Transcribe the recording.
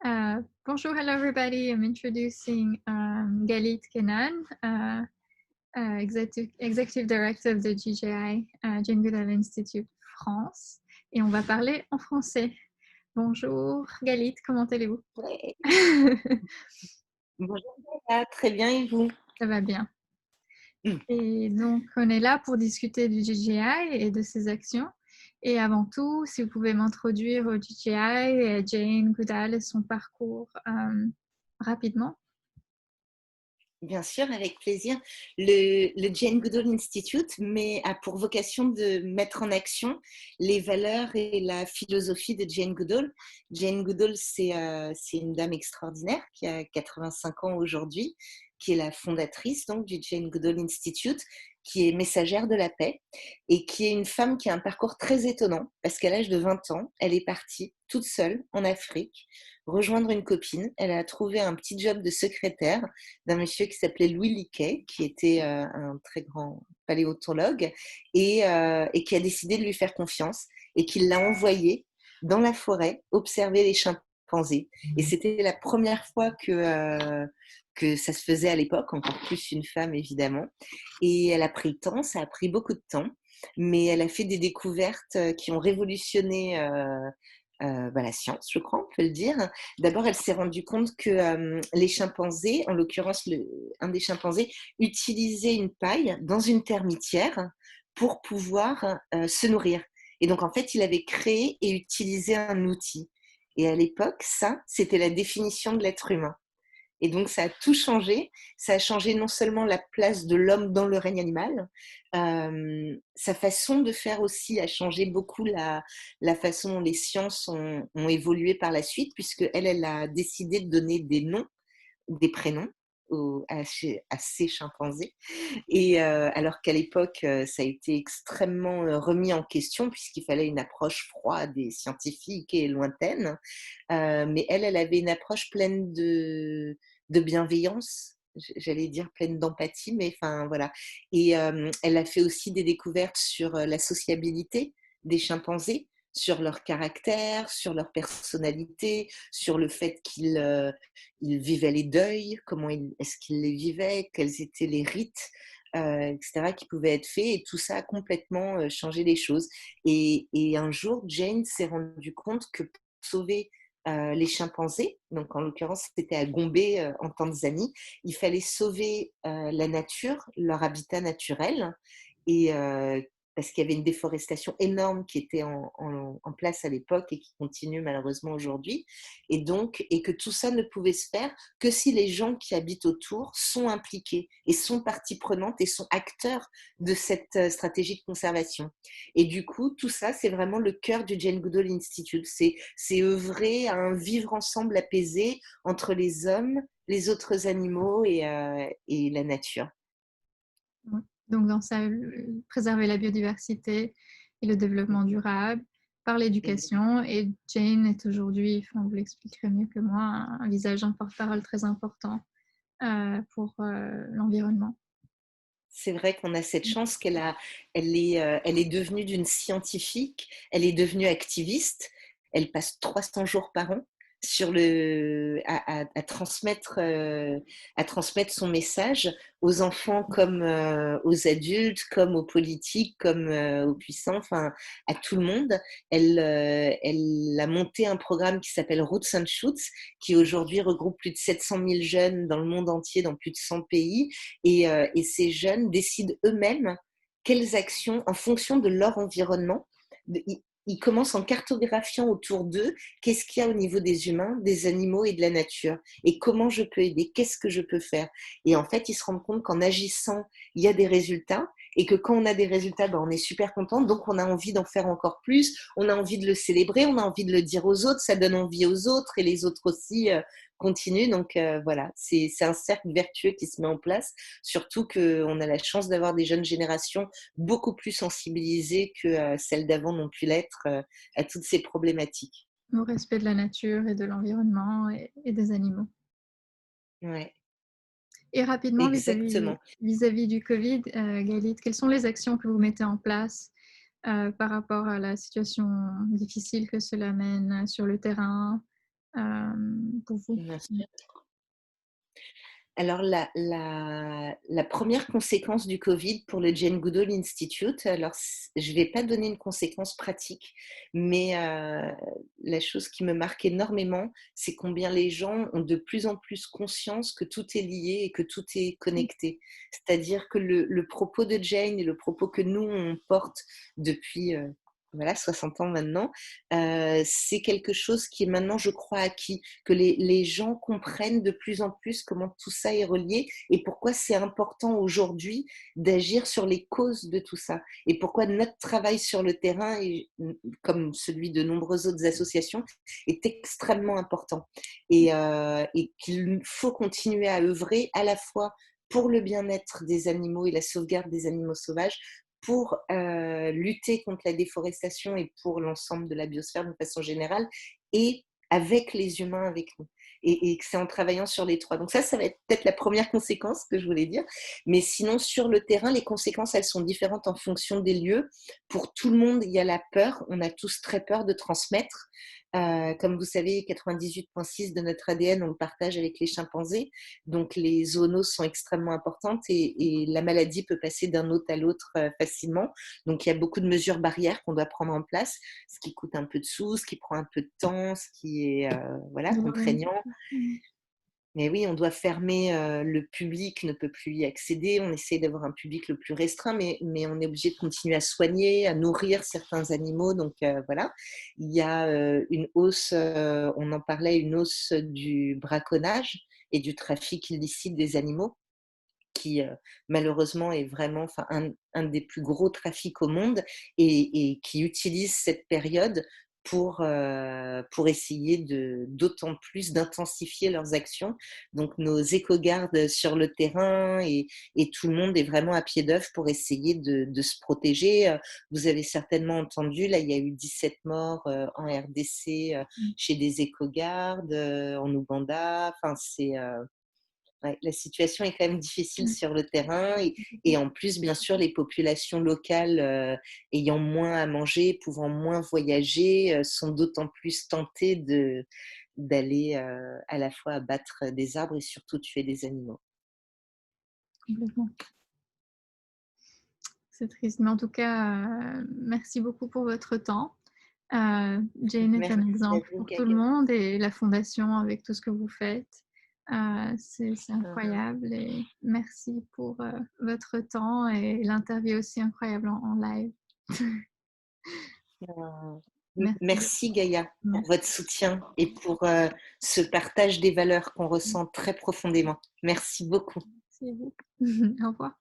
Bonjour, hello everybody. I'm introducing Galit Kenan, Executive Director of the GJI, Jane Goodall Institute France. Et on va parler en français. Bonjour Galit, comment allez-vous? Ouais. Bonjour, Léa. Très bien et vous? Ça va bien. Mm. Et donc, on est là pour discuter du GJI et de ses actions. Et avant tout, si vous pouvez m'introduire au GJI et à Jane Goodall et son parcours rapidement. Bien sûr, avec plaisir. Le Jane Goodall Institute a pour vocation de mettre en action les valeurs et la philosophie de Jane Goodall. Jane Goodall, c'est une dame extraordinaire qui a 85 ans aujourd'hui, qui est la fondatrice donc, du Jane Goodall Institute, qui est messagère de la paix et qui est une femme qui a un parcours très étonnant parce qu'à l'âge de 20 ans, elle est partie toute seule en Afrique rejoindre une copine. Elle a trouvé un petit job de secrétaire d'un monsieur qui s'appelait Louis Leakey, qui était un très grand paléontologue et qui a décidé de lui faire confiance et qui l'a envoyé dans la forêt observer les chimpanzés. Et c'était la première fois que ça se faisait à l'époque, encore plus une femme évidemment. Et elle a pris le temps, ça a pris beaucoup de temps, mais elle a fait des découvertes qui ont révolutionné la science, je crois, on peut le dire. D'abord, elle s'est rendue compte que les chimpanzés, en l'occurrence un des chimpanzés, utilisait une paille dans une termitière pour pouvoir se nourrir. Et donc, en fait, il avait créé et utilisé un outil. Et à l'époque, ça, c'était la définition de l'être humain. Et donc, ça a tout changé. Ça a changé non seulement la place de l'homme dans le règne animal, sa façon de faire aussi a changé beaucoup la façon dont les sciences ont évolué par la suite, puisque elle a décidé de donner des noms, des prénoms à ces chimpanzés. Et alors qu'à l'époque, ça a été extrêmement remis en question, puisqu'il fallait une approche froide et scientifique et lointaine. Mais elle avait une approche pleine de bienveillance, j'allais dire pleine d'empathie, mais enfin voilà. Et elle a fait aussi des découvertes sur la sociabilité des chimpanzés, sur leur caractère, sur leur personnalité, sur le fait qu'ils vivaient les deuils, comment est-ce qu'ils les vivaient, quels étaient les rites, etc., qui pouvaient être faits. Et tout ça a complètement changé les choses. Et un jour, Jane s'est rendue compte que pour sauver les chimpanzés, donc en l'occurrence c'était à Gombe en Tanzanie, il fallait sauver la nature, leur habitat naturel, et parce qu'il y avait une déforestation énorme qui était en place à l'époque et qui continue malheureusement aujourd'hui, et que tout ça ne pouvait se faire que si les gens qui habitent autour sont impliqués et sont partie prenante et sont acteurs de cette stratégie de conservation. Et du coup, tout ça, c'est vraiment le cœur du Jane Goodall Institute. C'est œuvrer à un vivre ensemble apaisé entre les hommes, les autres animaux et la nature. Ouais. Donc, dans ça, préserver la biodiversité et le développement durable par l'éducation. Et Jane est aujourd'hui, enfin, vous l'expliquerez mieux que moi, un visage, un porte-parole très important pour l'environnement. C'est vrai qu'on a cette chance elle est devenue d'une scientifique, elle est devenue activiste, elle passe 300 jours par an à transmettre son message aux enfants comme aux adultes, comme aux politiques, comme aux puissants, enfin à tout le monde. Elle a monté un programme qui s'appelle Roots and Shoots, qui aujourd'hui regroupe plus de 700 000 jeunes dans le monde entier, dans plus de 100 pays, et ces jeunes décident eux-mêmes quelles actions, en fonction de leur environnement, ils commencent en cartographiant autour d'eux qu'est-ce qu'il y a au niveau des humains, des animaux et de la nature, et comment je peux aider, qu'est-ce que je peux faire. Et en fait, ils se rendent compte qu'en agissant, il y a des résultats, et que quand on a des résultats, ben, on est super content, donc on a envie d'en faire encore plus, on a envie de le célébrer, on a envie de le dire aux autres, ça donne envie aux autres, et les autres aussi continuent. Donc voilà, c'est un cercle vertueux qui se met en place, surtout qu'on a la chance d'avoir des jeunes générations beaucoup plus sensibilisées que celles d'avant n'ont pu l'être à toutes ces problématiques. Au respect de la nature et de l'environnement et des animaux. Ouais, Et rapidement, vis-à-vis exactement. vis-à-vis du Covid, Galit, quelles sont les actions que vous mettez en place par rapport à la situation difficile que cela mène sur le terrain pour vous? Bien sûr. Alors, la première conséquence du Covid pour le Jane Goodall Institute, alors je ne vais pas donner une conséquence pratique, mais la chose qui me marque énormément, c'est combien les gens ont de plus en plus conscience que tout est lié et que tout est Mmh. connecté. C'est-à-dire que le propos de Jane et le propos que nous, on porte depuis voilà, 60 ans maintenant, c'est quelque chose qui est maintenant, je crois, acquis, que les gens comprennent de plus en plus comment tout ça est relié et pourquoi c'est important aujourd'hui d'agir sur les causes de tout ça et pourquoi notre travail sur le terrain, comme celui de nombreuses autres associations, est extrêmement important et qu'il faut continuer à œuvrer à la fois pour le bien-être des animaux et la sauvegarde des animaux sauvages, pour lutter contre la déforestation et pour l'ensemble de la biosphère de façon générale, et avec les humains avec nous. Et que c'est en travaillant sur les trois. Donc ça va être peut-être la première conséquence que je voulais dire. Mais sinon, sur le terrain, les conséquences, elles sont différentes en fonction des lieux. Pour tout le monde, il y a la peur. On a tous très peur de transmettre. Comme vous savez, 98,6 de notre ADN, on le partage avec les chimpanzés. Donc, les zoonoses sont extrêmement importantes et la maladie peut passer d'un hôte à l'autre facilement. Donc, il y a beaucoup de mesures barrières qu'on doit prendre en place, ce qui coûte un peu de sous, ce qui prend un peu de temps, ce qui est voilà, contraignant. Mmh. Mais oui, on doit fermer, le public ne peut plus y accéder. On essaie d'avoir un public le plus restreint, mais on est obligé de continuer à soigner, à nourrir certains animaux. Donc voilà. Il y a une hausse, on en parlait, une hausse du braconnage et du trafic illicite des animaux qui malheureusement est vraiment un des plus gros trafics au monde et qui utilise cette période pour essayer d'autant plus d'intensifier leurs actions. Donc nos éco-gardes sur le terrain et tout le monde est vraiment à pied d'œuvre pour essayer de se protéger. Vous avez certainement entendu, là il y a eu 17 morts en RDC Mmh. chez des éco-gardes, en Ouganda. Enfin, ouais, la situation est quand même difficile Mmh. sur le terrain et en plus, bien sûr, les populations locales ayant moins à manger, pouvant moins voyager, sont d'autant plus tentées d'aller à la fois abattre des arbres et surtout tuer des animaux. Complètement. C'est triste, mais en tout cas, merci beaucoup pour votre temps. Jane est un Merci à exemple vous, pour tout le Gaga. monde et la fondation avec tout ce que vous faites, c'est Euh, incroyable et merci pour, votre temps et l'interview aussi incroyable en live. Merci beaucoup. Merci Gaïa pour Merci votre soutien et pour ce partage des valeurs qu'on ressent très profondément. Merci beaucoup. à vous. Au revoir.